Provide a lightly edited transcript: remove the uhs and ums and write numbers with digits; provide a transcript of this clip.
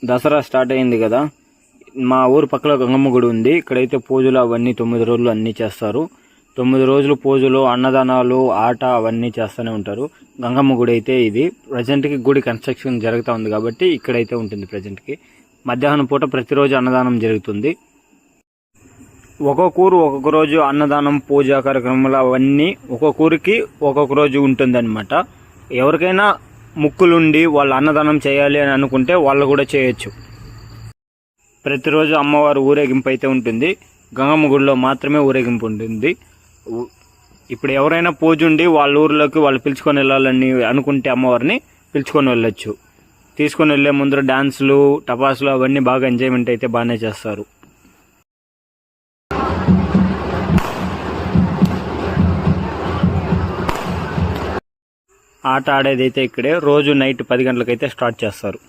Dasara start అయింది కదా, మా ఊరు పక్కలో గంగమ్మ గుడి ఉంది. ఇక్కడైతే పూజలు అవన్నీ 9 రోజులు అన్నీ చేస్తారు. 9 రోజులు పూజలు, అన్నదానాలు, ఆట అవన్నీ చేస్తూనే ఉంటారు. గంగమ్మ గుడి అయితే ఇది ప్రజెంట్కి గుడి కన్స్ట్రక్షన్ జరుగుతూ ఉంది కాబట్టి ఇక్కడైతే ఉంటుంది. ప్రజెంట్కి మధ్యాహ్నం పూట ప్రతిరోజు అన్నదానం జరుగుతుంది. ఒక్కొక్క ఊరు ఒక్కొక్క రోజు అన్నదానం, పూజా కార్యక్రమాలు అవన్నీ ఒక్కొక్క ఊరికి ఒక్కొక్క రోజు ఉంటుందన్నమాట. ఎవరికైనా ముక్కులుండి వాళ్ళు అన్నదానం చేయాలి అని అనుకుంటే వాళ్ళు కూడా చేయొచ్చు. ప్రతిరోజు అమ్మవారు ఊరేగింపు అయితే ఉంటుంది. గంగమ్మ గుడిలో మాత్రమే ఊరేగింపు ఉంటుంది. ఇప్పుడు ఎవరైనా పూజ ఉండి వాళ్ళ ఊర్లోకి వాళ్ళు పిలుచుకొని వెళ్ళాలని అనుకుంటే అమ్మవారిని పిలుచుకొని వెళ్ళొచ్చు. తీసుకొని వెళ్ళే ముందర డాన్సులు, టపాసులు అవన్నీ బాగా ఎంజాయ్మెంట్ అయితే బాగానే చేస్తారు. ఆట ఆడేదైతే ఇక్కడే రోజు నైట్ 10 గంటలకైతే స్టార్ట్ చేస్తారు.